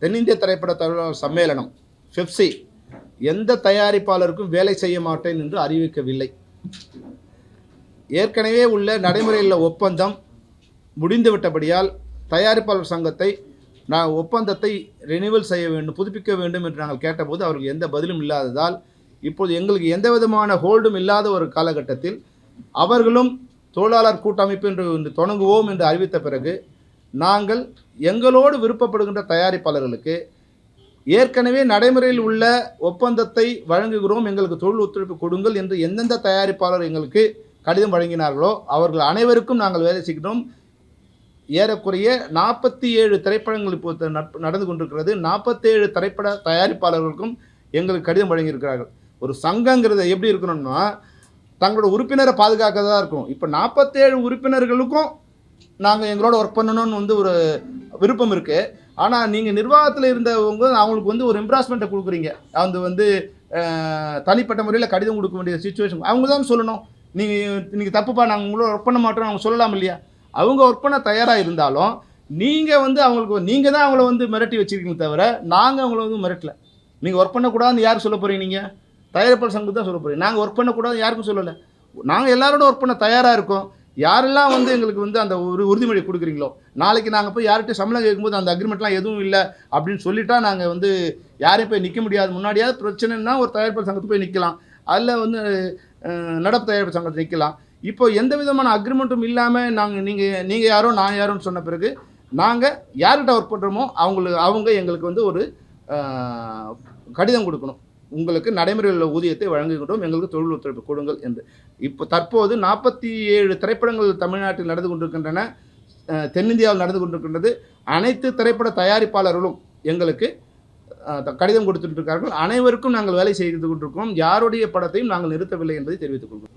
தென்னிந்திய திரைப்பட தொழிலாளர் சம்மேளனம் பெப்சி எந்த தயாரிப்பாளருக்கும் வேலை செய்ய மாட்டேன் என்று அறிவிக்கவில்லை. ஏற்கனவே உள்ள நடைமுறையில் ஒப்பந்தம் முடிந்துவிட்டபடியால் தயாரிப்பாளர் சங்கத்தை ஒப்பந்தத்தை ரினிவல் செய்ய வேண்டும், புதுப்பிக்க வேண்டும் என்று நாங்கள் கேட்டபோது அவருக்கு எந்த பதிலும் இல்லாததால் இப்போது எங்களுக்கு எந்த விதமான ஹோல்டும் இல்லாத ஒரு காலகட்டத்தில் அவர்களும் தொழிலாளர் கூட்டமைப்பு என்று தொடங்குவோம் என்று அறிவித்த பிறகு நாங்கள் எங்களோடு விருப்பப்படுகின்ற தயாரிப்பாளர்களுக்கு ஏற்கனவே நடைமுறையில் உள்ள ஒப்பந்தத்தை வழங்குகிறோம், எங்களுக்கு தொழில் ஒத்துழைப்பு கொடுங்கள் என்று எந்தெந்த தயாரிப்பாளர் எங்களுக்கு கடிதம் வழங்கினார்களோ அவர்கள் அனைவருக்கும் நாங்கள் வேலை செய்கிறோம். ஏறக்குறைய 47 திரைப்படங்கள் இப்போது நடந்து கொண்டிருக்கிறது. 47 திரைப்பட தயாரிப்பாளர்களுக்கும் எங்களுக்கு கடிதம் வழங்கியிருக்கிறார்கள். ஒரு சங்கங்கிறது எப்படி இருக்கணும்னா தங்களோட உறுப்பினரை பாதுகாக்கதான் இருக்கும். இப்போ 47 உறுப்பினர்களுக்கும் நாங்கள் எங்களோட ஒர்க் பண்ணணும்னு ஒரு விருப்பம் இருக்குது. ஆனால் நீங்கள் நிர்வாகத்தில் இருந்தவங்க அவங்களுக்கு ஒரு எம்ப்ராஸ்மெண்ட்டை கொடுக்குறீங்க. தனிப்பட்ட முறையில் கடிதம் கொடுக்க வேண்டிய சுச்சுவேஷன் அவங்க தான் சொல்லணும். நீங்கள் தப்புப்பா, நாங்கள் உங்களோட ஒர்க் பண்ண மாட்டோம் அவங்க சொல்லலாம் இல்லையா? அவங்க ஒர்க் பண்ண தயாராக இருந்தாலும் நீங்கள் அவங்களுக்கு நீங்கள் தான் அவங்கள மிரட்டி வச்சுருக்கீங்க தவிர நாங்கள் அவங்கள மிரட்டலை. நீங்கள் ஒர்க் பண்ணக்கூடாதுன்னு யார் சொல்ல போகிறீங்க? நீங்கள் தயாரிப்பாளர் சங்கத்துக்கு தான் சொல்ல போகிறீங்க. நாங்கள் ஒர்க் பண்ணக்கூடாது யாருக்கும் சொல்லலை. நாங்கள் எல்லாரோட ஒர்க் பண்ண தயாராக இருக்கோம். யாரெல்லாம் எங்களுக்கு அந்த ஒரு உறுதிமொழி கொடுக்குறீங்களோ நாளைக்கு நாங்கள் போய் யார்கிட்ட சம்பளம் கேட்கும்போது அந்த அக்ரிமெண்ட்லாம் எதுவும் இல்லை அப்படின்னு சொல்லிட்டா நாங்கள் யாரையும் போய் நிற்க முடியாது. முன்னாடியாவது பிரச்சனைன்னா ஒரு தயாரிப்பாளர் சங்கத்துக்கு போய் நிற்கலாம், அதில் நடப்பு தயாரிப்பு சங்கத்தை நிற்கலாம். இப்போ எந்த விதமான அக்ரிமெண்ட்டும் இல்லாமல் நீங்கள் யாரோ நான் யாரோன்னு சொன்ன பிறகு நாங்கள் யார்கிட்ட ஒர்க் பண்ணுறோமோ அவங்க எங்களுக்கு ஒரு கடிதம் கொடுக்கணும், உங்களுக்கு நடைமுறையில் உள்ள ஊதியத்தை வழங்குகின்றோம், எங்களுக்கு தொழில் ஒத்துழைப்பு கொடுங்கள் என்று. இப்போ தற்போது 47 திரைப்படங்கள் தமிழ்நாட்டில் நடந்து கொண்டிருக்கின்றன, தென்னிந்தியாவில் நடந்து கொண்டிருக்கின்றது. அனைத்து திரைப்பட தயாரிப்பாளர்களும் எங்களுக்கு கடிதம் கொடுத்துட்டு இருக்கார்கள். அனைவருக்கும் நாங்கள் வேலை செய்து கொண்டிருக்கோம். யாருடைய படத்தையும் நாங்கள் நிறுத்தவில்லை என்பதை தெரிவித்துக் கொள்கிறோம்.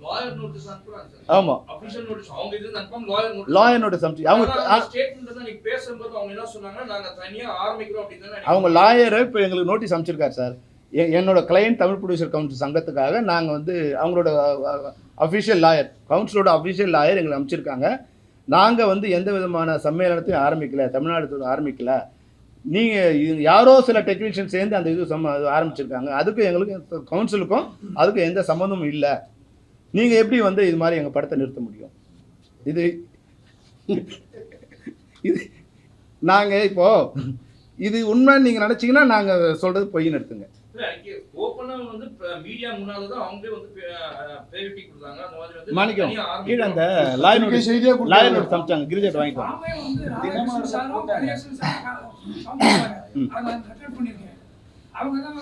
ஆமாம், லாயர் நோட்டீஸ் அவங்க லாயரை இப்போ எங்களுக்கு நோட்டீஸ் அமைச்சிருக்காரு சார். என்னோட கிளையண்ட் தமிழ் ப்ரொடியூசர் கவுன்சில் சங்கத்துக்காக நாங்கள் அவங்களோட அஃபிஷியல் லாயர், கவுன்சிலோட அஃபிஷியல் லாயர் எங்களுக்கு அமைச்சிருக்காங்க. நாங்கள் எந்த விதமான சம்மேளனத்தையும் ஆரம்பிக்கலை, தமிழ்நாடு ஆரம்பிக்கலை. நீங்கள் யாரோ சில டெக்னீஷியன் சேர்ந்து அந்த ஆரம்பிச்சிருக்காங்க. அதுக்கும் எங்களுக்கு கவுன்சிலுக்கும் அதுக்கும் எந்த சம்மந்தமும் இல்லை. நீங்கள் எப்படி இது மாதிரி எங்கள் படத்தை நிறுத்த முடியும்? இது நாங்கள் இப்போது இது உண்மை நீங்கள் நினச்சிங்கன்னா நாங்கள் சொல்கிறது பொய் நிறுத்துங்க. மாணிக்கம் கீழே அந்த லாயர் நோட்டீஸ் அனுப்பிச்சாங்க, கிரிஜெட் வாங்கிக்கோங்க. அவங்க தான்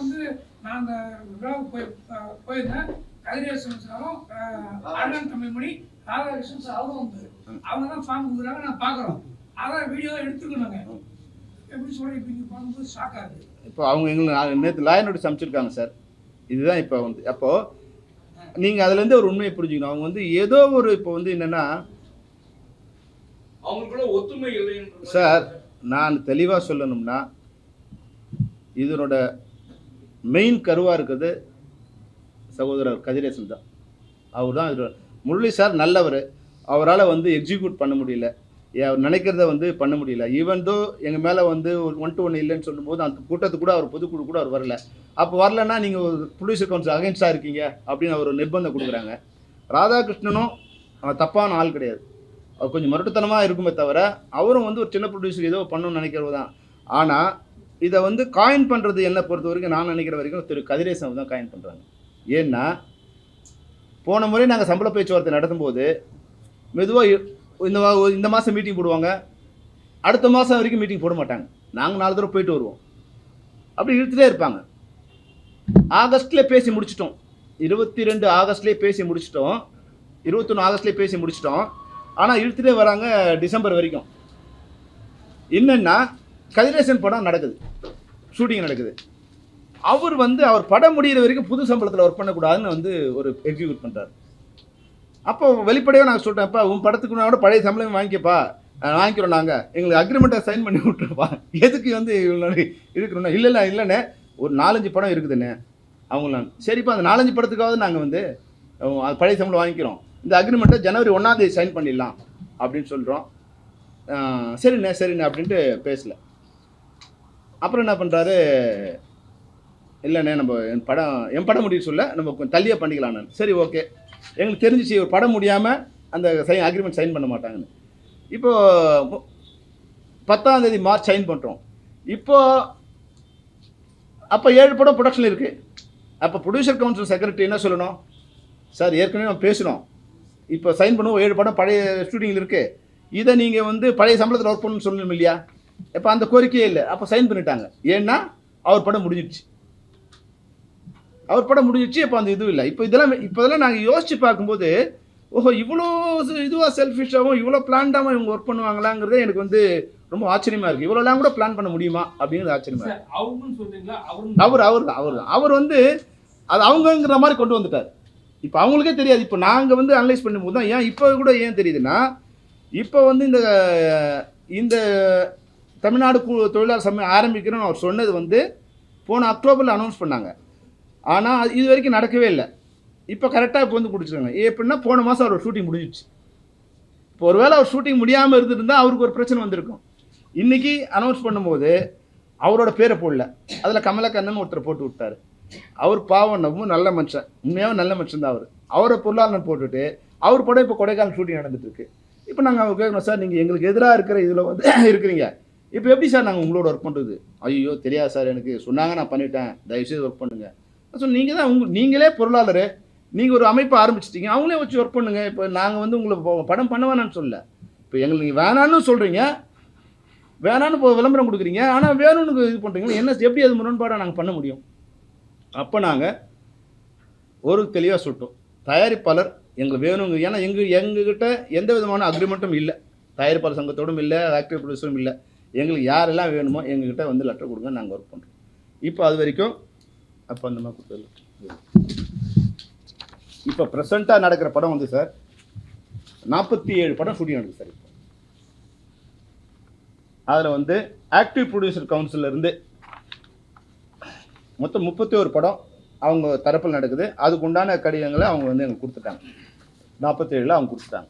நான் அந்த விழாவுக்கு போயிருந்தேன். கதிரேசன் சாரும் அண்ணன் தம்பிமணி ராதாகிருஷ்ணன் சாரும் அவங்க தான் ஃபார்ம் கொடுக்குறாங்க, நான் பார்க்குறோம். அதான் வீடியோ எடுத்துக்கணுங்க. எப்படி சொல்லி இப்போ நீங்கள் பார்க்கும்போது ஷாக் ஆகுது. இப்போ அவங்க எங்களுக்கு நேற்று லாயர் நோட்டீஸ் அமைச்சிருக்காங்க சார். இதுதான் இப்போ அப்போது நீங்கள் அதுலேருந்து ஒரு உண்மையை புரிஞ்சுக்கணும். அவங்க ஏதோ ஒரு இப்போ என்னென்னா அவங்களுக்குள்ள ஒத்துமை இல்லை சார். நான் தெளிவாக சொல்லணும்னா இதனோட மெயின் கருவாக இருக்கிறது சகோதரர் கதிரேசன் தான். அவர் தான் இது. முரளி சார் நல்லவர், அவரால் எக்ஸிக்யூட் பண்ண முடியல, அவர் நினைக்கிறத பண்ண முடியல. ஈவன் தோ எங்கள் மேலே 1-to-1 இல்லைன்னு சொல்லும்போது அந்த கூட்டத்துக்கு கூட அவர் பொதுக்குழு கூட அவர் வரல. அப்போ வரலன்னா நீங்கள் ஒரு ப்ரொடியூசர் கவுன்சில் அகைன்ஸ்டாக இருக்கீங்க அப்படின்னு அவர் நிர்பந்தம் கொடுக்குறாங்க. ராதாகிருஷ்ணனும் தப்பான ஆள் கிடையாது, அவர் கொஞ்சம் மருட்டுத்தனமாக இருக்குமே தவிர அவரும் ஒரு சின்ன ப்ரொடியூசர் ஏதோ பண்ணணும்னு நினைக்கிறது தான். ஆனால் இதை காயின் பண்ணுறது என்னை பொறுத்த வரைக்கும் நான் நினைக்கிற வரைக்கும் திரு கதிரேசன் தான் காயின் பண்ணுறாங்க. ஏன்னா போன முறை நாங்கள் சம்பள பேச்சுவார்த்தை நடத்தும்போது மெதுவாக இந்த மாதம் மீட்டிங் போடுவாங்க, அடுத்த மாதம் வரைக்கும் மீட்டிங் போட மாட்டாங்க. நாங்கள் 4 தடவை போயிட்டு வருவோம், அப்படி இழுத்துட்டே இருப்பாங்க. ஆகஸ்ட்லேயே பேசி முடிச்சிட்டோம், 22 ஆகஸ்ட்லேயே பேசி முடிச்சிட்டோம், 21 ஆகஸ்ட்லேயே பேசி முடிச்சிட்டோம். ஆனால் இழுத்துட்டே வராங்க டிசம்பர் வரைக்கும். என்னென்னா கதிரேசன் படம் நடக்குது, ஷூட்டிங் நடக்குது. அவர் அவர் படம் முடிகிற வரைக்கும் புது சம்பளத்தில் ஒர்க் பண்ணக்கூடாதுன்னு ஒரு எக்ஸிக்யூட் பண்ணுறாரு. அப்போ வெளிப்படையாக நாங்கள் சொல்கிறேன், இப்போ உன் படத்துக்கு கூட பழைய சம்பளம் வாங்கிக்கப்பா, வாங்கிக்கிறோம், நாங்கள் எங்களுக்கு அக்ரிமெண்ட்டை சைன் பண்ணி விட்டுருப்பா, எதுக்கு இவ்வளோ இருக்கிறோன்னா இல்லைண்ணே ஒரு 4-5 படம் இருக்குதுண்ணே. அவங்களாம் சரிப்பா, அந்த 4-5 படத்துக்காவது நாங்கள் பழைய சம்பளம் வாங்கிக்கிறோம், இந்த அக்ரிமெண்ட்டை ஜனவரி 1ஆம் தேதி சைன் பண்ணிடலாம் அப்படின்னு சொல்கிறோம். சரிண்ணே அப்படின்ட்டு பேசல. அப்புறம் என்ன பண்ணுறாரு, இல்லைண்ணே நம்ம என் படம் முடிய சொல்ல நம்ம கொஞ்சம் தள்ளியே பண்ணிக்கலான்னு. சரி ஓகே, எங்களுக்கு தெரிஞ்சிச்சு ஒரு படம் முடியாமல் அந்த அக்ரிமெண்ட் சைன் பண்ண மாட்டாங்கன்னு. இப்போது 10ஆம் தேதி மார்ச் சைன் பண்ணுறோம். இப்போது அப்போ 7 படம் ப்ரொடக்ஷன் இருக்குது. அப்போ ப்ரொடியூசர் கவுன்சில் செக்ரட்டரி என்ன சொல்லணும், சார் ஏற்கனவே நம்ம பேசுகிறோம், இப்போ சைன் பண்ணுவோம், 7 படம் பழைய ஷூட்டிங்கில் இருக்குது, இதை நீங்கள் வந்து பழைய சம்பளத்தில் ஒர்க் பண்ணணும்னு சொல்லணும் இல்லையா? இப்போ அந்த கோரிக்கையே இல்லை. அப்போ சைன் பண்ணிட்டாங்க. ஏன்னா அவர் படம் முடிஞ்சிடுச்சு. இப்போ அந்த இதுவும் இல்லை. இப்போதெல்லாம் நாங்கள் யோசித்து பார்க்கும்போது, ஓஹோ இவ்வளோ இதுவாக செல்ஃபிஷாகவும் இவ்வளோ பிளான்டாகவும் இவங்க ஒர்க் பண்ணுவாங்களாங்கிறதே எனக்கு வந்து ரொம்ப ஆச்சரியமாக இருக்குது. இவ்வளோலாம் கூட பிளான் பண்ண முடியுமா அப்படிங்கிறது ஆச்சரியமாக இருக்குது. அவர் வந்து அது அவங்கங்கிற மாதிரி கொண்டு வந்துட்டார். இப்போ அவங்களுக்கே தெரியாது. இப்போ நாங்கள் வந்து அனலைஸ் பண்ணும்போது தான் ஏன் இப்போ கூட ஏன் தெரியுதுன்னா, இப்போ வந்து இந்த தமிழ்நாடு தொழிலாளர் சமயம் ஆரம்பிக்கிறோன்னு அவர் சொன்னது வந்து போன அக்டோபரில் அனௌன்ஸ் பண்ணாங்க. ஆனால் இது வரைக்கும் நடக்கவே இல்லை. இப்போ கரெக்டாக இப்போ வந்து பிடிச்சிருக்காங்க. எப்படின்னா போன மாதம் அவர் ஷூட்டிங் முடிஞ்சிச்சு. இப்போ ஒருவேளை அவர் ஷூட்டிங் முடியாமல் இருந்துருந்தால் அவருக்கு ஒரு பிரச்சனை வந்திருக்கும். இன்றைக்கி அனௌன்ஸ் பண்ணும்போது அவரோட பேரை போடல, அதில் கமலக்கண்ணன் ஒருத்தர் போட்டு விட்டார். அவர் பாவம் ரொம்ப நல்ல மனுஷன், உண்மையாக நல்ல மனுஷன் தான் அவர். அவரை பொருளாளர் போட்டுட்டு அவர் படம் இப்போ கொடைக்கானல் ஷூட்டிங் நடந்துட்டுருக்கு. இப்போ நாங்கள் அவர் கேட்கணும், சார் நீங்கள் எங்களுக்கு எதிராக இருக்கிற இதில் வந்து இருக்கிறீங்க, இப்போ எப்படி சார் நாங்கள் உங்களோட ஒர்க் பண்ணுறது? ஐயோ தெரியாது சார், எனக்கு சொன்னாங்க நான் பண்ணிட்டேன், தயவுசெய்து ஒர்க் பண்ணுங்கள். ஸோ நீங்கள் தான் நீங்களே பொருளாளர், நீங்கள் ஒரு அமைப்பை ஆரம்பிச்சிட்டிங்க, அவங்களே வச்சு ஒர்க் பண்ணுங்கள். இப்போ நாங்கள் வந்து உங்களை படம் பண்ண வேணான்னு சொல்லலை. இப்போ எங்களுக்கு நீங்கள் வேணான்னு சொல்கிறீங்க, வேணான்னு இப்போ விளம்பரம் கொடுக்குறீங்க, ஆனால் வேணும்னு இது பண்ணுறீங்க. என்ன எப்படி அது முரண்பாடாக நாங்கள் பண்ண முடியும்? அப்போ நாங்கள் ஒரு தெளிவாக சொல்லிட்டோம், தயாரிப்பாளர் எங்களுக்கு வேணுங்க. ஏன்னா எங்ககிட்ட எந்த விதமான அக்ரிமெண்ட்டும் இல்லை, தயாரிப்பாளர் சங்கத்தோடும் இல்லை, ஆக்டிவ் ப்ரொடியூசரும் இல்லை. எங்களுக்கு யாரெல்லாம் வேணுமோ எங்ககிட்ட வந்து லெட்டர் கொடுங்க, நாங்கள் ஒர்க் பண்ணுறோம். இப்போ அது வரைக்கும் அப்போ அந்த மாதிரி கொடுத்தது. இப்போ ப்ரெசண்ட்டாக நடக்கிற படம் வந்து சார் 47 படம் ஷூட்டிங் நடக்குது சார். இப்போ அதில் வந்து ஆக்டிவ் ப்ரொடியூசர் கவுன்சிலிருந்து மொத்தம் 31 படம் அவங்க தரப்பில் நடக்குது. அதுக்கு உண்டான கடிதங்களை அவங்க வந்து எங்களுக்கு கொடுத்துட்டாங்க. 47 அவங்க கொடுத்துட்டாங்க.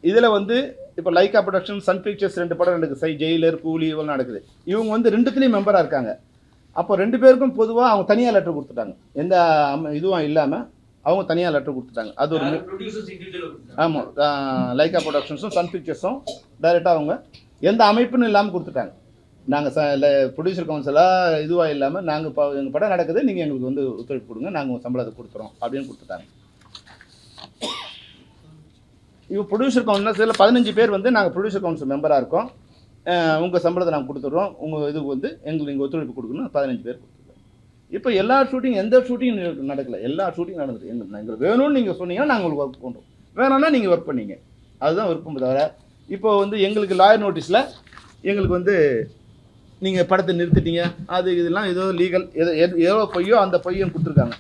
இதில் வந்து இப்போ லைக்கா ப்ரொடக்ஷன், சன் பிக்சர்ஸ் 2 படம் நடக்குது, ஜெயிலர், கூலி இவெல்லாம் நடக்குது. இவங்க வந்து 2த்துலேயும் மெம்பராக இருக்காங்க. அப்போ 2 பேருக்கும் பொதுவாக அவங்க தனியாக லெட்டர் கொடுத்துட்டாங்க, எந்த இதுவும் இல்லாமல் அவங்க தனியாக லெட்டர் கொடுத்துட்டாங்க. அது ஒரு ஆமாம், லைக்கா ப்ரொடக்ஷன்ஸும் சன் பிக்சர்ஸும் டைரெக்டாக அவங்க எந்த அமைப்புன்னு இல்லாமல் கொடுத்துட்டாங்க. நாங்கள் ப்ரொடியூசர் கவுன்சிலாக இதுவாக இல்லாமல் நாங்கள் இப்போ எங்கள் படம் நடக்குது, நீங்கள் எங்களுக்கு வந்து ஒத்துழைப்பு கொடுங்க, நாங்கள் சம்பளத்தை கொடுத்துறோம் அப்படின்னு கொடுத்துட்டாங்க. இப்போ ப்ரொடியூசர் கவுன்சில் சில 15 பேர் வந்து நாங்கள் ப்ரொடியூசர் கவுன்சில் மெம்பராக இருக்கோம், உங்கள் சம்பளத்தை நாங்கள் கொடுத்துட்றோம், உங்கள் இதுக்கு வந்து எங்களுக்கு நீங்கள் ஒத்துழைப்பு கொடுக்கணும், 15 பேர் கொடுத்துருக்கோம். இப்போ எல்லா ஷூட்டிங் எந்த ஷூட்டிங் நடக்கலை, எல்லா ஷூட்டிங் நடந்துட்டு எங்களுக்கு வேணும்னு நீங்கள் சொன்னீங்கன்னா நாங்கள் உங்களுக்கு ஒர்க் பண்ணுறோம், வேணும்னா நீங்கள் ஒர்க் பண்ணீங்க, அதுதான் விருப்பம். தவிர இப்போ வந்து எங்களுக்கு லாயர் நோட்டீஸில் எங்களுக்கு வந்து நீங்கள் படத்தை நிறுத்திட்டீங்க, அது இதெல்லாம் ஏதோ லீகல் ஏதோ பொய்யோ அந்த பொய்யும் கொடுத்துருக்காங்க.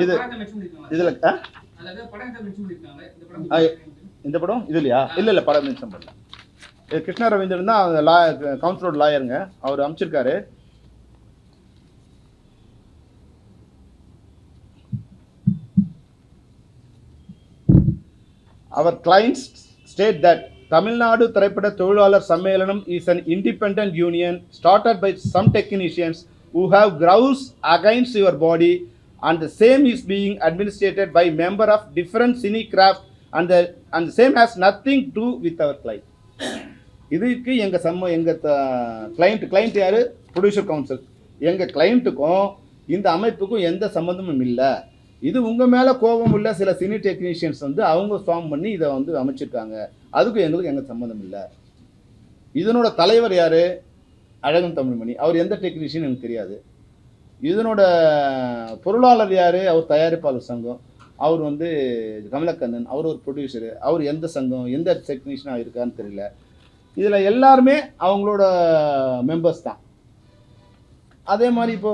இது இதில் இந்த படம் இது இல்லையா? இல்லை படம் மென்ஷன் பண்ணல. இது கிருஷ்ணா ரவீந்திரன் தான் கவுன்சிலோட லாயருங்க, அவர் அமைச்சிருக்காரு. Our clients state that Tamil Nadu Thiraipada Thozhilalar Sammelanam is an independent union started by some technicians who have grounds against your body, and the same is being administered by member of different cine craft, and the same has nothing to do with our client. இதுக்கு எங்கள் client யார்? Producer council. எங்கள் கிளைண்ட்டுக்கும் இந்த அமைப்புக்கும் எந்த சம்மந்தமும் இல்லை. இது உங்கள் மேலே கோபம் உள்ள சில சினி டெக்னீஷியன்ஸ் வந்து அவங்க ஃபார்ம் பண்ணி இதை வந்து அமைச்சிருக்காங்க, அதுக்கும் எங்களுக்கு எங்கள் சம்மந்தம் இல்லை. இதனோட தலைவர் யார்? அழகன் தமிழ்மணி. அவர் எந்த டெக்னீஷியன் எனக்கு தெரியாது. இதனோட பொருளாளர் யார்? அவர் தயாரிப்பாளர் சங்கம், அவர் வந்து கமலக்கண்ணன், அவர் ஒரு ப்ரொடியூசரு, அவர் எந்த சங்கம் எந்த டெக்னீஷியனாக இருக்கான்னு தெரியல. இதில் எல்லாருமே அவங்களோட மெம்பர்ஸ் தான். அதே மாதிரி இப்போ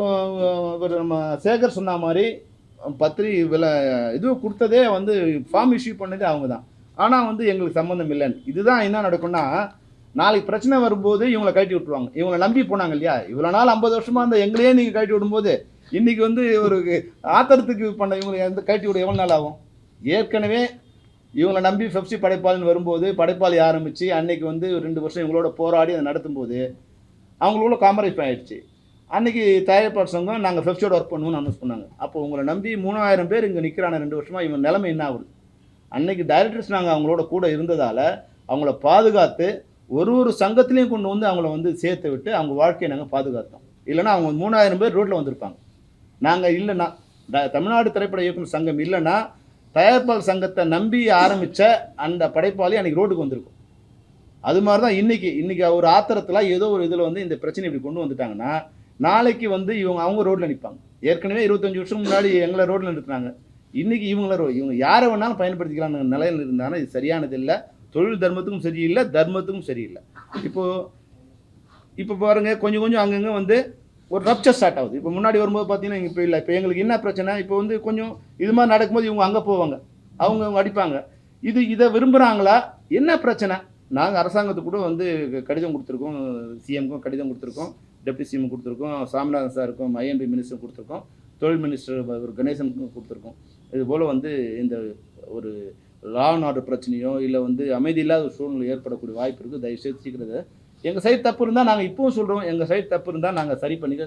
நம்ம சேகர் சொன்ன மாதிரி இது கொடுத்ததே வந்து ஃபார்ம் இஷ்யூ பண்ணதே அவங்க தான். ஆனால் வந்து எங்களுக்கு சம்மந்தம் இல்லைன்னு. இதுதான் என்ன நடக்கும்னா, நாளைக்கு பிரச்சனை வரும்போது இவங்களை கழட்டி விட்டுருவாங்க. இவங்களை நம்பி போனாங்க இல்லையா, இவ்வளோ நாள் 50 வருஷமாக அந்த எங்களையே நீங்கள் கழட்டி விடும்போது இன்னைக்கு வந்து ஒரு ஆத்திரத்துக்கு பண்ண இவங்க எந்த கட்டி விட எவ்வளோ நாள் ஆகும்? ஏற்கனவே இவங்களை நம்பி பெப்சி படைப்பாளின்னு வரும்போது படைப்பாளி ஆரம்பித்து அன்னைக்கு வந்து 2 வருஷம் இவங்களோட போராடி அதை நடத்தும்போது அவங்களோட காம்ப்ரமைஸ் ஆயிடுச்சு. அன்னைக்கு தயாரிப்பாளர் சங்கம் நாங்கள் பெப்சியோட ஒர்க் பண்ணுவோம்னு அனௌன்ஸ் பண்ணாங்க. அப்போ உங்களை நம்பி 3000 பேர் இங்கே நிற்கிறான 2 வருஷமாக, இவங்க நிலைமை என்ன ஆகுது? அன்னைக்கு டைரக்டர்ஸ் நாங்கள் அவங்களோட கூட இருந்ததால் அவங்கள பாதுகாத்து ஒரு சங்கத்திலையும் கொண்டு வந்து அவங்கள வந்து சேர்த்து விட்டு அவங்க வாழ்க்கையை நாங்கள் பாதுகாத்தோம். இல்லைன்னா அவங்க 3000 பேர் ரோட்டில் வந்திருப்பாங்க. நாங்கள் இல்லைன்னா தமிழ்நாடு திரைப்பட இயக்குனர் சங்கம் இல்லைன்னா தயாரிப்பாளர் சங்கத்தை நம்பி ஆரம்பித்த அந்த படைப்பாளி அன்றைக்கி ரோட்டுக்கு வந்திருக்கும். அது மாதிரி தான் இன்றைக்கி ஒரு ஆத்திரத்தில் ஏதோ ஒரு இதில் வந்து இந்த பிரச்சனை இப்படி கொண்டு வந்துட்டாங்கன்னா நாளைக்கு வந்து அவங்க ரோட்டில் நிற்பாங்க. ஏற்கனவே 25 வருஷம் முன்னாடி எங்களை ரோட்டில் நிறுத்துனாங்க. இன்றைக்கி இவங்க யாரை வேணாலும் பயன்படுத்திக்கலாம்னு நிலையில் இருந்தாங்கன்னா இது சரியானது இல்லை. தொழில் தர்மத்துக்கும் சரியில்லை, தர்மத்துக்கும் சரியில்லை. இப்போ பாருங்கள், கொஞ்சம் அங்கங்கே வந்து ஒரு ரப்சர் ஸ்டார்ட் ஆகுது. இப்போ முன்னாடி வரும்போது பார்த்தீங்கன்னா இப்போ இல்லை. இப்போ எங்களுக்கு என்ன பிரச்சனை, இப்போ வந்து கொஞ்சம் இது மாதிரி நடக்கும்போது இவங்க அங்கே போவாங்க, அவங்க அடிப்பாங்க. இதை விரும்புகிறாங்களா? என்ன பிரச்சனை? நாங்கள் அரசாங்கத்துக்கு கூட வந்து கடிதம் கொடுத்துருக்கோம், சிஎம்க்கும் கடிதம் கொடுத்துருக்கோம், டெப்டி சிஎம் கொடுத்துருக்கோம், சாமிநாதன் சாருக்கும், ஐஎன்பி மினிஸ்டரும் கொடுத்துருக்கோம், தொழில் மினிஸ்டர் ஒரு கணேசனுக்கும் கொடுத்துருக்கோம். இதுபோல் வந்து இந்த ஒரு லா அண்ட் ஆர்டர் பிரச்சனையோ இல்லை வந்து அமைதி இல்லாத ஒரு சூழ்நிலை ஏற்படக்கூடிய வாய்ப்பு இருக்குது. தயவுசெய்து சீக்கிரத்தை எங்கள் சைடு தப்பு இருந்தால் நாங்கள் இப்போவும் சொல்கிறோம், எங்கள் சைடு தப்பு இருந்தால் நாங்கள் சரி பண்ணிக்க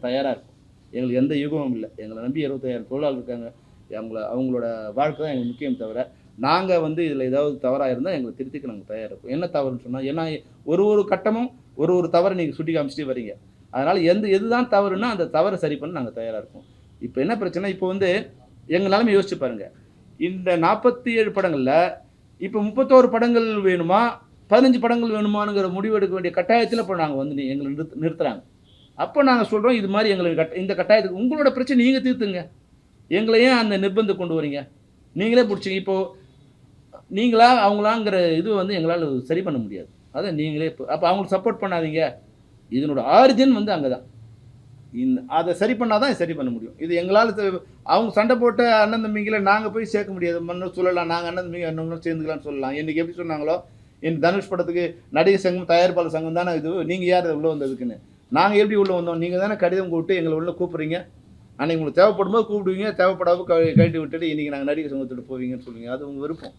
தயாராக இருக்கோம். எங்களுக்கு எந்த யுகமும் இல்லை. எங்களை நம்பி 65,000 தொழிலாளர்கள் இருக்காங்க. அவங்களோட வாழ்க்கை தான் எங்களுக்கு முக்கியம். தவிர நாங்கள் வந்து இதில் ஏதாவது தவறாக இருந்தால் எங்களை திருத்திக்க நாங்கள் தயாராக இருக்கோம். என்ன தவறுன்னு சொன்னால், ஏன்னா ஒரு கட்டமும் ஒரு தவறை நீங்கள் சுட்டி காமிச்சிட்டே வரீங்க. அதனால் எதுதான் தவறுன்னா அந்த தவறை சரி பண்ண நாங்கள் தயாராக இருக்கோம். இப்போ என்ன பிரச்சனை, இப்போ வந்து எங்கள் நிலைமை யோசிச்சு பாருங்கள். இந்த 47 படங்களில் இப்போ 31 படங்கள் வேணுமா 15 படங்கள் வேணுமானுங்கிற முடிவு எடுக்க வேண்டிய கட்டாயத்தில் இப்போ நாங்கள் வந்து எங்களை நிறுத்துகிறாங்க. அப்போ நாங்கள் சொல்கிறோம், இது மாதிரி எங்களுக்கு இந்த கட்டாயத்துக்கு உங்களோட பிரச்சனை நீங்கள் தீர்த்துங்க, எங்களை ஏன் அந்த நிர்பந்தம் கொண்டு வரீங்க? நீங்களே பிடிச்சிங்க. இப்போது நீங்களா அவங்களாங்கிற இது வந்து எங்களால் சரி பண்ண முடியாது. அதை நீங்களே அப்போ அவங்களுக்கு சப்போர்ட் பண்ணாதீங்க. இதனோட ஆரிஜின் வந்து அங்கே தான். அதை சரி பண்ணால் தான் சரி பண்ண முடியும். இது எங்களால் அவங்க சண்டை போட்ட அண்ணன் தம்பிங்களை நாங்கள் போய் சேர்க்க முடியாது. மன்னும் சொல்லலாம், நாங்கள் அண்ணன் தம்பிங்க இன்னும் சேர்ந்துக்கலாம்னு சொல்லலாம். இன்றைக்கி எப்படி சொன்னாங்களோ, என் தனுஷ் படத்துக்கு நடிகர் சங்கம் தயாரிப்பாளர் சங்கம் தானே இது, நீங்கள் யார் உள்ளே வந்ததுக்குன்னு. நாங்கள் எப்படி உள்ளே வந்தோம்? நீங்கள் தானே கடிதம் கூப்பிட்டு எங்களை உள்ளே கூப்பிட்றீங்க. அன்றைக்கி உங்களுக்கு தேவைப்படும் போது கூப்பிடுவீங்க, தேவைப்படாத கழட்டி விட்டுட்டு இன்றைக்கி நாங்கள் நடிகர் சங்கத்தோடு போவீங்கன்னு சொல்லுவீங்க. அது உங்கள் விருப்பம்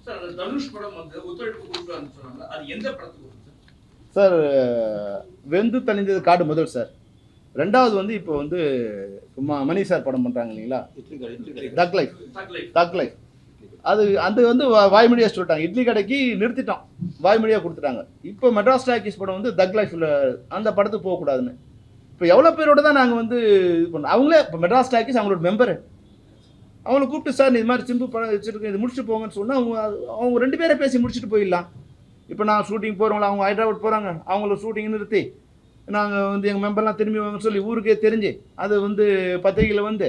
சார். அந்த தனுஷ் படம் வந்து ஒத்துழைப்பு கொடுக்கலான்னு சொன்னாங்க, அது எந்த படத்துக்கு சார்? வெந்து தணிந்தது காடு முதல் சார். ரெண்டாவது வந்து இப்போ வந்து மணி சார் படம் பண்ணுறாங்க இல்லைங்களா, தக் லைஃப். அது வந்து வாய்மொழியாக சொல்லிட்டாங்க. இட்லி கடைக்கு நிறுத்திட்டோம், வாய்மொழியாக கொடுத்துட்டாங்க. இப்போ மெட்ராஸ் டாக்கீஸ் படம் வந்து தக் லைஃப்பில் அந்த படத்துக்கு போகக்கூடாதுன்னு இப்போ எவ்வளோ பேரோட தான் நாங்கள் வந்து இது பண்ணோம். அவங்களே இப்போ மெட்ராஸ் டாக்கீஸ் அவங்களோட மெம்பரு, அவங்கள கூப்பிட்டு சார் இது மாதிரி சிம்பு படம் வச்சுருக்கோம், இது முடிச்சுட்டு போங்கன்னு சொன்னால் அவங்க 2 பேரை பேசி முடிச்சுட்டு போயிடலாம். இப்போ நான் ஷூட்டிங் போகிறவங்கள அவங்க ஹைதராபாத் போகிறாங்க, அவங்கள ஷூட்டிங் நிறுத்தி நாங்கள் வந்து எங்கள் மெம்பர்லாம் திரும்பி வாங்கன்னு சொல்லி ஊருக்கே தெரிஞ்சு அது வந்து பத்திரிகையில் வந்து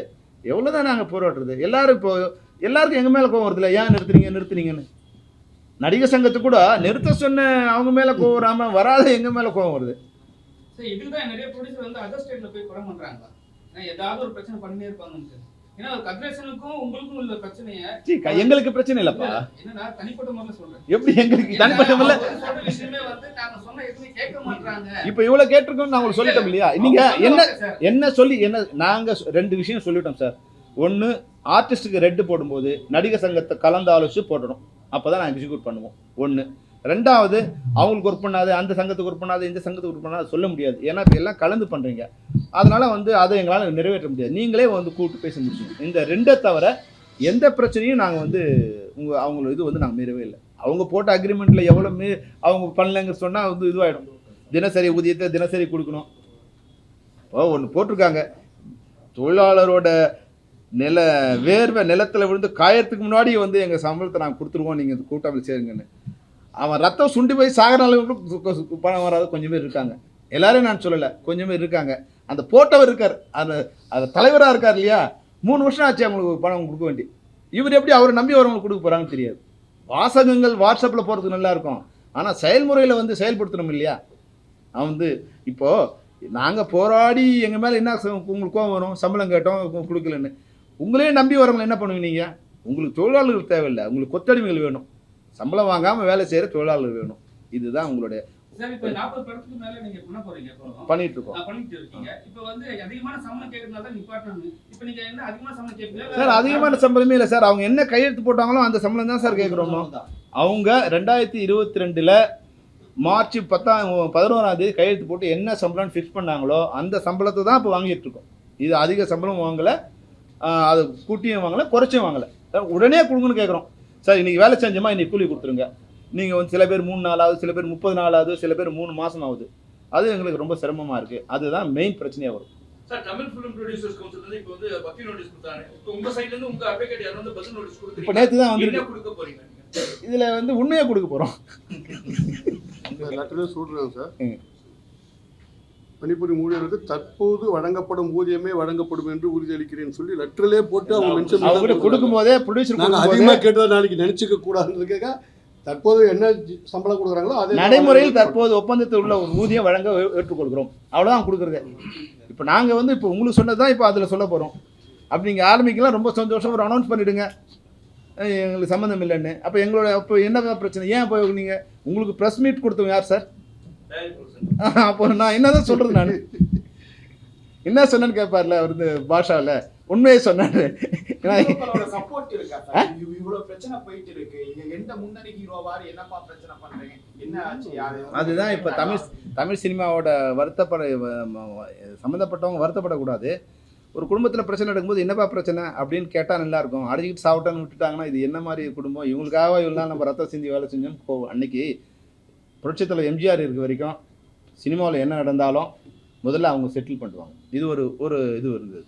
எவ்வளோ தான் நாங்கள் போராடுறது. எல்லாருக்கும் எங்கள் மேலே கோவம் வருதுல்ல, ஏன் நிறுத்துனீங்கன்னு. நடிகர் சங்கத்து கூட நிறுத்த சொன்ன அவங்க மேலே கோவம் வராமல் வராத எங்கள் மேலே கோவம் வருது. சார் இதுதான் நிறைய ப்ரொடியூசர் வந்து அதர் ஸ்டேட்டில் போய் படம் பண்ணுறாங்களா? ஏதாவது ஒரு பிரச்சனை பண்ணினே இருப்பாங்க. ஏன்னா கதிரேசனுக்கும் உங்களுக்கும் உள்ள பிரச்சனையை எங்களுக்கு பிரச்சனை இல்லப்பா. என்னன்னா தனிப்பட்ட முறையில் சொல்றேன். எப்படி எங்களுக்கு தனிப்பட்ட முறையில் சொல்ற விஷயமே வந்து நாங்க சொன்ன எதுவுமே கேட்க மாட்டாங்க. இப்போ இவ்வளவு கேட்டிருக்கோம், நான் உங்களுக்கு சொல்லிட்டோம் இல்லையா? நீங்க என்ன சொல்லி நாங்க 2 விஷயம் சொல்லிட்டோம் சார். ஒன்று, ஆர்டிஸ்ட்டுக்கு ரெட்டு போடும்போது நடிகர் சங்கத்தை கலந்து ஆலோசிச்சு போடணும், அப்போதான் நான் எக்ஸிக்யூட் பண்ணுவோம். ஒன்று. ரெண்டாவது, அவங்களுக்கு ஒர்க் பண்ணாது, அந்த சங்கத்துக்கு ஒர்க் பண்ணாது, இந்த சங்கத்துக்கு ஒர்க் பண்ணாது சொல்ல முடியாது. ஏன்னா இப்போ எல்லாம் கலந்து பண்ணுறீங்க. அதனால் வந்து அதை எங்களால் நிறைவேற்ற முடியாது. நீங்களே வந்து கூப்பிட்டு பேச முடியும். இந்த 2 தவிர எந்த பிரச்சனையும் நாங்கள் வந்து அவங்கள இது வந்து நாங்கள் மீறவே இல்லை. அவங்க போட்ட அக்ரிமெண்ட்டில் எவ்வளோ அவங்க பண்ணலைங்க சொன்னால் வந்து இதுவாகிடும். தினசரி ஊதியத்தை தினசரி கொடுக்கணும். இப்போ ஒன்று போட்டிருக்காங்க, தொழிலாளரோட வேர்வை நிலத்தில் விழுந்து காயத்துக்கு முன்னாடி வந்து எங்கள் சம்பளத்தை நாங்கள் கொடுத்துருவோம், நீங்கள் கூட்டாமல் சேருங்கன்னு. அவன் ரத்தம் சுண்டி போய் சாகிற அளவுக்கு பணம் வராது கொஞ்சம் பேர் இருக்காங்க. எல்லாரும் நான் சொல்லலை, கொஞ்சம் பேர் இருக்காங்க. அந்த போட்டவர் இருக்கார், அந்த தலைவராக இருக்கார் இல்லையா, 3 வருஷம் ஆச்சு அவங்களுக்கு பணம் கொடுக்க வேண்டி. இவர் எப்படி அவரை நம்பி வரவங்களுக்கு கொடுக்க போகிறாங்கன்னு தெரியாது. வாசகங்கள் வாட்ஸ்அப்பில் போகிறதுக்கு நல்லா இருக்கும், ஆனால் செயல்முறையில் வந்து செயல்படுத்தணும் இல்லையா? அவன் வந்து இப்போது நாங்கள் போராடி எங்கள் மேலே என்ன உங்களுக்கு கோவம் வரும், சம்பளம் கேட்டோம் கொடுக்கலன்னு. உங்களே நம்பி வரவங்களை என்ன பண்ணுவீங்க நீங்கள்? உங்களுக்கு தொழிலாளர்கள் தேவையில்லை, உங்களுக்கு கொத்தடிமைகள் வேணும், சம்பளம் வாங்காமல் வேலை செய்கிற தொழிலாளர்கள் வேணும். இதுதான் உங்களுடைய சார் இப்போ 40 படத்துக்கு மேல நீங்க பண்ண போறீங்க இப்போ பண்ணிட்டு இருக்கோம். பண்ணிட்டு இருக்கீங்க. இப்போ வந்து அதிகமான சம்பளம் கேட்கறதுனால தான் நிப்பாட்டணும். இப்போ நீங்க என்ன அதிகமான சம்பளம் கேட்பீங்க சார் அதிகமான சம்பளமே இல்லை சார். அவங்க என்ன கையெழுத்து போட்டாங்களோ அந்த சம்பளம் தான் சார் கேட்குறோம். அவங்க 2022 மார்ச் 11ஆம் தேதி கையெழுத்து போட்டு என்ன சம்பளம் ஃபிக்ஸ் பண்ணாங்களோ அந்த சம்பளத்தை தான் இப்போ வாங்கிட்டு இருக்கோம். இது அதிக சம்பளம் வாங்கலை, அது கூட்டியும் வாங்கலை, குறைச்சும் வாங்கலை. சார் உடனே கொடுங்கன்னு கேட்குறோம். சார் இன்றைக்கி வேலை செஞ்சோமா இன்றைக்கி கூலி கொடுத்துருங்க. நீங்கள் வந்து சில பேர் 3 நாள் ஆகுது, சில பேர் 30 நாள் ஆகுது, சில பேர் 3 மாதம் ஆகுது. அது எங்களுக்கு ரொம்ப சிரமமாக இருக்குது. அதுதான் மெயின் பிரச்சனையாக வரும். Sir Tamil film producers council இப்போ வந்து வக்கீல் நோட்டீஸ் கொடுத்தாங்க. இப்போ உங்க சைடுல இருந்து உங்க அட்வொகேட் யாரும் வந்து பதில் நோட்டீஸ் இப்போ கொடுக்குறீங்க. நேற்று தான் வந்து என்ன கொடுக்க போறீங்க நீங்க? இதில் வந்து உண்மையாக கொடுக்க போகிறோம். லெட்டரே சொல்றேன் சார். பணிபுரியும் ஊழியர்களுக்கு தற்போது வழங்கப்படும் ஊதியமே வழங்கப்படும் என்று உறுதியளிக்கிறேன்னு சொல்லி லெட்டர்லயே போட்டு அவங்க மென்ஷன் அவங்க கொடுக்கும்போதே ப்ரொடியூசர் நாங்கள் அதிகமாக கேட்டதை நாளைக்கு நினைச்சுக்க கூடாதுன்னு தற்போது என்ன சம்பளம் கொடுக்குறாங்களோ அதே நடைமுறையில் தற்போது ஒப்பந்தத்தில் உள்ள ஒரு ஊதியம் வழங்க ஏற்றுக்கொள்கிறோம். அவ்வளோதான் கொடுக்குறது. இப்போ நாங்கள் வந்து இப்போ உங்களுக்கு சொன்னது தான் இப்போ அதில் சொல்ல போகிறோம். அப்படி நீங்கள் ஆரம்பிக்கலாம், ரொம்ப சந்தோஷம், ஒரு அனௌன்ஸ் பண்ணிவிடுங்க எங்களுக்கு சம்மந்தம் இல்லைன்னு. அப்போ எங்களோட இப்போ என்ன பிரச்சனை? ஏன் இப்போ நீங்கள் உங்களுக்கு ப்ரெஸ் மீட் கொடுத்தவங்க யார் சார்? அப்போ நான் என்ன தான் சொல்கிறது? நான் என்ன சொன்னேன்னு கேட்பார்ல அவர் இந்த பாஷாவில் உண்மையை சொன்னாரு. சப்போர்ட் இருக்கா சார்? இவ்வளவு பிரச்சனை போயிட்டு இருக்கு, எந்த முன்னணி ஹீரோவாரு என்னப்பா பிரச்சனை பண்றீங்க, என்ன ஆச்சு, யாரு? அதுதான் இப்போ தமிழ் சினிமாவோட சம்மந்தப்பட்டவங்க வருத்தப்படக்கூடாது. ஒரு குடும்பத்தில் பிரச்சனை நடக்கும்போது என்னப்பா பிரச்சனை அப்படின்னு கேட்டால் நல்லாயிருக்கும். அடிச்சுக்கிட்டு சாப்பிட்டான்னு விட்டுட்டாங்கன்னா இது என்ன மாதிரி குடும்பம், இவங்களுக்காக இவ்வளோ நம்ம ரத்தம் சிந்தி வேலை செஞ்சோன்னு போவோம். அன்னைக்கு புரட்சித்தலைவர் எம்ஜிஆர் இருக்க வரைக்கும் சினிமாவில் என்ன நடந்தாலும் முதல்ல அவங்க செட்டில் பண்ணுவாங்க. இது ஒரு இது இருந்தது.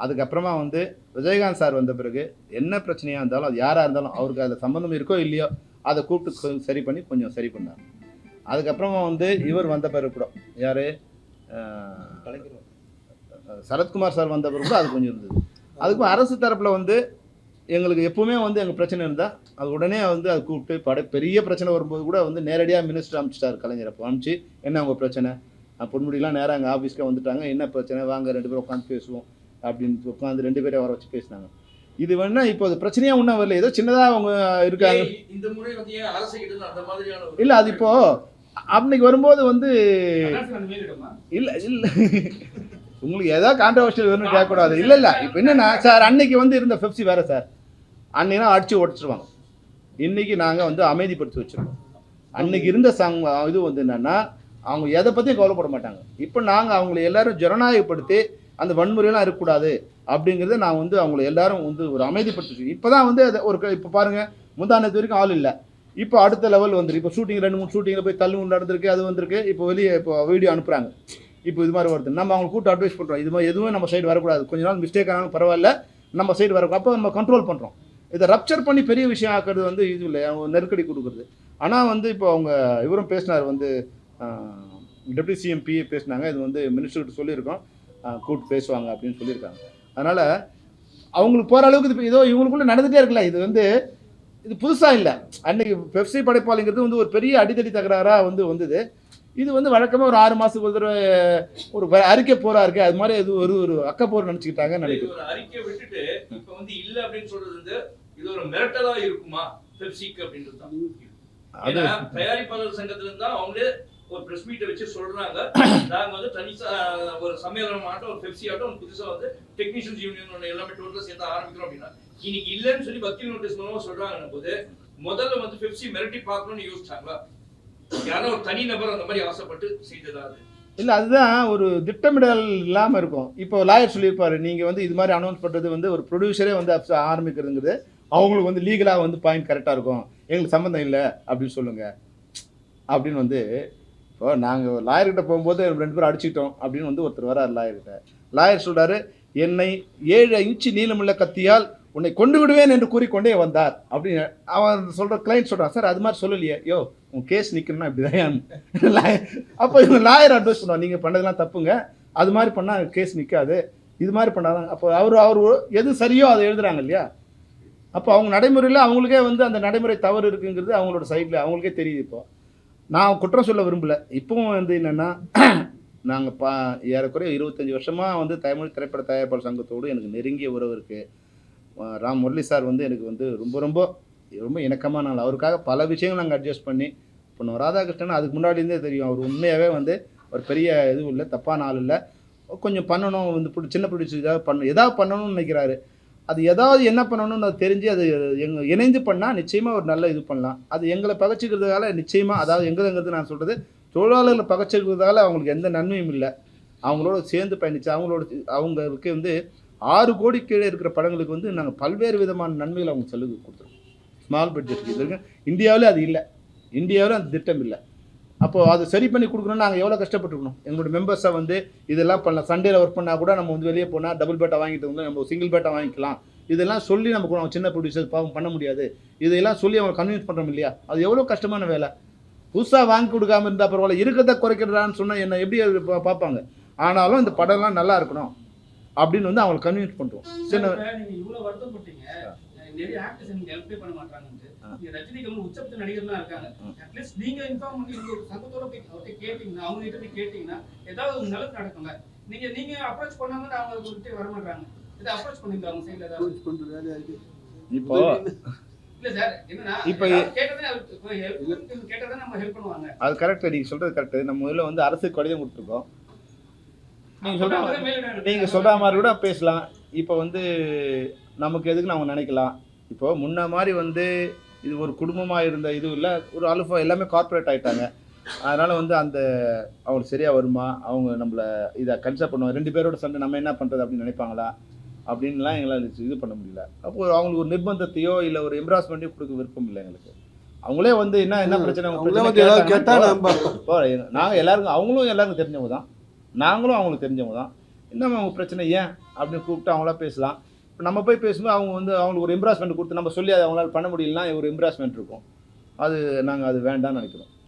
அதுக்கப்புறமா வந்து விஜயகாந்த் சார் வந்த பிறகு என்ன பிரச்சனையாக இருந்தாலும் அது யாராக இருந்தாலும் அவருக்கு அதில் சம்மந்தம் இருக்கோ இல்லையோ அதை கூப்பிட்டு சரி பண்ணி கொஞ்சம் சரி பண்ணார். அதுக்கப்புறமா வந்து இவர் வந்த பிறகு கூட யார் சரத்குமார் சார் வந்த பிறகு கூட அது கொஞ்சம் இருந்தது. அதுக்கும் அரசு தரப்பில் வந்து எங்களுக்கு எப்பவுமே வந்து எங்கள் பிரச்சனை இருந்தால் அது உடனே வந்து அது கூப்பிட்டு பெரிய பிரச்சனை வரும்போது கூட வந்து நேரடியாக மினிஸ்டர் அனுப்பிச்சிட்டார் கலைஞர். அப்போ அனுப்பிச்சு என்ன அவங்க பிரச்சனை, பொன்முடியெலாம் நேராக எங்கள் ஆஃபீஸ்க்கு வந்துட்டாங்க, என்ன பிரச்சனை வாங்க 2 பேரும் உட்காந்து பேசுவோம் அப்படின்னு உட்காந்து 2 பேரை வர வச்சு பேசினாங்க. இது வேணா இப்போ அது பிரச்சனையாக ஒன்றும் வரல, ஏதோ சின்னதாக அவங்க இருக்காங்க. இந்த முறை வந்து ஏன் அரசு கிட்ட அந்த மாதிரியான இல்லை அது இப்போ அன்னைக்கு வரும்போது வந்து இல்லை உங்களுக்கு ஏதாவது கான்ட்ரவர்ஷியல் வேணும்னு கேட்கக்கூடாது. இல்லை இப்போ என்னென்னா சார் அன்னைக்கு வந்து இருந்த பெப்சி வேறு சார். அன்னைக்கு அடித்து உடச்சிருவாங்க. இன்றைக்கி நாங்கள் வந்து அமைதிப்படுத்தி வச்சுருக்கோம். அன்னைக்கு இருந்த இது வந்து என்னென்னா அவங்க எதை பற்றியும் கவலைப்பட மாட்டாங்க. இப்போ நாங்கள் அவங்கள எல்லாரும் ஜனநாயகப்படுத்தி அந்த வன்முறையெல்லாம் இருக்கக்கூடாது அப்படிங்கிறத நான் வந்து அவங்கள எல்லாரும் வந்து ஒரு அமைதிப்படுத்தி இப்போ தான் வந்து அதை இப்போ பாருங்கள் முந்தானத்து வரைக்கும் ஆள் இல்லை. இப்போ அடுத்த லெவல் வந்துருக்கு. இப்போ ஷூட்டிங் 2-3 ஷூட்டிங்கில் போய் தள்ளு நடந்திருக்கு, அது வந்திருக்கு. இப்போ வெளியே இப்போ வீடியோ அனுப்புகிறாங்க. இப்போ இது மாதிரி வருது. நம்ம அவங்க கூட்டு அட்வைஸ் பண்ணுறோம், இது மாதிரி எதுவும் நம்ம சைடு வரக்கூடாது, கொஞ்ச நாள் மிஸ்டேக் ஆனாலும் பரவாயில்ல, நம்ம சைடு வரக்கூடாது. அப்போ நம்ம கண்ட்ரோல் பண்ணுறோம். இதை ரப்சர் பண்ணி பெரிய விஷயம் ஆக்கிறது வந்து இது இல்லை, அவங்க நெருக்கடி கொடுக்குறது. ஆனால் வந்து இப்போ அவங்க இவரும் பேசினார் வந்து டெப்டி சிஎம் பிஏ பேசினாங்க. இது வந்து மினிஸ்டர்கிட்ட சொல்லியிருக்கோம், கூப்பிட்டு பேசுவாங்க அப்படின்னு சொல்லியிருக்காங்க. அதனால் அவங்களுக்கு போகிற அளவுக்கு இது ஏதோ இவங்களுக்குள்ளே நடந்துகிட்டே இருக்குல்ல. இது வந்து இது புதுசாக இல்லை. அன்றைக்கி பெப்சி படைப்பாளிங்கிறது வந்து ஒரு பெரிய அடித்தடி தகராறாக வந்தது. இது வந்து வழக்கமாக ஒரு 6 மாதத்துக்கு ஒரு தடவை ஒரு அறிக்கை போரா இருக்கு, அது மாதிரி இது ஒரு அக்கப்போர் நினச்சிக்கிட்டாங்கன்னு நினைக்கிறேன். ஒரு அறிக்கை விட்டுட்டு இப்போ வந்து இல்லை அப்படின்னு சொல்றது வந்து இது ஒரு மிரட்டலா இருக்குமா பெப்சிக்கு அப்படின்றது தான். அது தயாரிப்பாளர் சங்கத்துல இருந்தா அவங்களே ஒரு பிரஸ் மீட்டை வச்சு சொல்றாங்க, நாங்க வந்து தனிசா ஒரு சம்மேளனம் ஆட்டம் ஒரு பெப்சி ஆட்டம் புதுசா வந்து டெக்னீஷியன்ஸ் யூனியன் எல்லாமே டோட்டலா சேர்ந்து ஆரம்பிக்கிறோம் அப்படின்னா இன்னைக்கு இல்லைன்னு சொல்லி வக்கீல் நோட்டீஸ் மூலமா சொல்றாங்க போது முதல்ல வந்து பெப்சி மிரட்டி பார்க்கணும்னு யோசிச்சாங்களா? யாரோ ஒரு தனி நபர் அந்த மாதிரி ஆசைப்பட்டு செய்ததாது இல்லை, அதுதான் ஒரு திட்டமிடல் இல்லாமல் இருக்கும். இப்போ லாயர் சொல்லியிருப்பாரு, நீங்கள் வந்து இது மாதிரி அனௌன்ஸ் பண்ணுறது வந்து ஒரு ப்ரொடியூசரே வந்து ஆரம்பிக்கிறதுங்கிறது அவங்களுக்கு வந்து லீகலாக வந்து பாயிண்ட் கரெக்டாக இருக்கும், எங்களுக்கு சம்மந்தம் இல்லை அப்படின்னு சொல்லுங்கள் அப்படின்னு வந்து. இப்போ நாங்கள் லாயர்கிட்ட போகும்போது 2 பேரும் அடிச்சுக்கிட்டோம் அப்படின்னு வந்து ஒருத்தர் வரார் லாயர்கிட்ட. லாயர் சொல்கிறாரு, என்னை 7 இன்ச்சு நீளமுள்ள கத்தியால் உன்னை கொண்டு விடுவேன் என்று கூறிக்கொண்டே வந்தார் அப்படின்னு அவன் சொல்கிற கிளைண்ட் சொல்கிறான். சார் அது மாதிரி சொல்லலையே, யோ உன் கேஸ் நிற்கணும்னா இப்படி தான். அப்போ இவங்க லாயர் அட்வைஸ் பண்ணுவான், நீங்கள் பண்ணதெல்லாம் தப்புங்க, அது மாதிரி பண்ணால் கேஸ் நிற்காது, இது மாதிரி பண்ணாதான். அப்போ அவர் எது சரியோ அதை எழுதுறாங்க இல்லையா. அப்போ அவங்க நடைமுறையில் அவங்களுக்கே வந்து அந்த நடைமுறை தவறு இருக்குங்கிறது அவங்களோட சைடில் அவங்களுக்கே தெரியுது. இப்போ நான் குற்றம் சொல்ல விரும்பலை. இப்போவும் வந்து என்னென்னா நாங்கள் ஏறக்குறைய 25 வருஷமாக வந்து தமிழ் திரைப்பட தயாரிப்பாளர் சங்கத்தோடு எனக்கு நெருங்கிய உறவு இருக்குது. ராம் முரளி சார் வந்து எனக்கு வந்து ரொம்ப ரொம்ப ரொம்ப இணக்கமான நாள். அவருக்காக பல விஷயங்கள் நாங்கள் அட்ஜஸ்ட் பண்ணி இப்போ ராதாகிருஷ்ணன் அதுக்கு முன்னாடியிருந்தே தெரியும், அவர் உண்மையாகவே வந்து ஒரு பெரிய இதுவும் இல்லை, தப்பான ஆள் இல்லை, கொஞ்சம் பண்ணணும் வந்து சின்ன ப்ரொடியூசர் ஏதாவது பண்ணணும்னு நினைக்கிறாரு. அது ஏதாவது என்ன பண்ணணும்னு அது தெரிஞ்சு அது இணைந்து பண்ணால் நிச்சயமாக ஒரு நல்ல இது பண்ணலாம். அது எங்களை பகைச்சிக்கிறதுனால நிச்சயமாக, அதாவது எங்களுங்கிறது நான் சொல்கிறது, தொழிலாளர்களை பகைச்சிக்கிறதால அவங்களுக்கு எந்த நன்மையும் இல்லை. அவங்களோட சேர்ந்து பயணிச்சு அவங்களுக்கு வந்து 6 கோடி கீழே இருக்கிற படங்களுக்கு வந்து நாங்கள் பல்வேறு விதமான நன்மைகள் அவங்க சலுகை கொடுத்துருக்கோம். ஸ்மால் பட்ஜெட் இது இருக்கு, இந்தியாவிலே அது இல்லை, இந்தியாவில் அந்த திட்டம் இல்லை. அப்போது அது சரி பண்ணி கொடுக்கணும்னு நாங்கள் எவ்வளோ கஷ்டப்பட்டுருக்கணும். எங்களோட மெம்பர்ஸை வந்து இதெல்லாம் பண்ணலாம், சண்டேல ஒர்க் பண்ணால் கூட நம்ம வந்து வெளியே போனால் டபுள் பேட்டா வாங்கிட்டு வந்து நம்ம சிங்கிள் பேட்டா வாங்கிக்கலாம், இதெல்லாம் சொல்லி நம்ம சின்ன ப்ரொடியூசர் பாவம் பண்ண முடியாது, இதெல்லாம் சொல்லி அவங்க கன்வின்ஸ் பண்ணுறோம் இல்லையா. அது எவ்வளோ கஷ்டமான வேலை. புதுசாக வாங்கி கொடுக்காம இருந்தால் பரவாயில்ல, இருக்கிறத குறைக்கிறதான்னு சொன்னால் என்ன எப்படி பார்ப்பாங்க. ஆனாலும் இந்த படம்லாம் நல்லா இருக்கணும் அப்படின்னு வந்து அவங்களை கன்வின்ஸ் பண்ணுறோம். சின்ன நீங்க இவ்வளவு வருத்தப்பட்டீங்க, நிறைய ஆக்டர்ஸ் எனக்கு ஹெல்ப்பே பண்ண மாட்டாங்கன்னு. நீங்க ரஜினிக்கு வந்து உச்சபட்ச நடிகர்லாம் இருக்காங்க, அட்லீஸ்ட் நீங்க இன்ஃபார்ம் பண்ணி உங்க சங்கத்தோட போய் அவர்கிட்ட கேட்டீங்கன்னா, அவங்க கிட்ட போய் கேட்டீங்கன்னா ஏதாவது ஒரு நல்லது நடக்குங்க. நீங்க அப்ரோச் பண்ணாங்கன்னா அவங்க உங்ககிட்ட வர மாட்டாங்க. இதை அப்ரோச் பண்ணீங்க அவங்க சைடுல ஏதாவது பண்ற வேலையாயிட்டு இப்போ இல்ல சார், என்னன்னா இப்போ கேட்டதே கேட்டதே நம்ம ஹெல்ப் பண்ணுவாங்க. அது கரெக்டு, நீங்கள் சொல்கிறது கரெக்டு. நம்ம முதல்ல வந்து அரசுக்கு கடிதம் கொடுத்துருக்கோம். நீங்கள் சொல்கிற மாதிரி கூட பேசலாம். இப்போ வந்து நமக்கு எதுக்குன்னு அவங்க நினைக்கலாம். இப்போ முன்ன மாதிரி வந்து இது ஒரு குடும்பமாக இருந்த இது இல்லை, ஒரு அலுஃபா எல்லாமே கார்ப்பரேட் ஆகிட்டாங்க. அதனால் வந்து அந்த அவங்களுக்கு சரியாக வருமா, அவங்க நம்மளை இதை கன்சிடர் பண்ணுவாங்க, 2 பேரோட சண்டை நம்ம என்ன பண்ணுறது அப்படின்னு நினைப்பாங்களா அப்படின்லாம் எங்களால் இது பண்ண முடியல. அப்போ அவங்களுக்கு ஒரு நிர்பந்தத்தையோ இல்லை ஒரு எம்ப்ராஸ்மெண்ட்டையோ கொடுக்க விருப்பம் இல்லை எங்களுக்கு. அவங்களே வந்து என்ன பிரச்சனை இப்போ நாங்கள் எல்லாருக்கும் அவங்களும் எல்லாருக்கும் தெரிஞ்சவங்க தான், நாங்களும் அவங்களுக்கு தெரிஞ்சவங்க தான். இன்னும் அவங்க பிரச்சனை ஏன் அப்படின்னு கூப்பிட்டு அவங்களா பேசலாம். இப்போ நம்ம போய் பேசும்போது அவங்க வந்து அவங்களுக்கு ஒரு எம்ப்ராஸ்மெண்ட் கொடுத்து நம்ம சொல்லி அதை அவங்களால பண்ண முடியலன்னா ஒரு எம்ப்ராஸ்மெண்ட் இருக்கும். அது நாங்கள் அது வேண்டாம்னு நினைக்கிறோம்.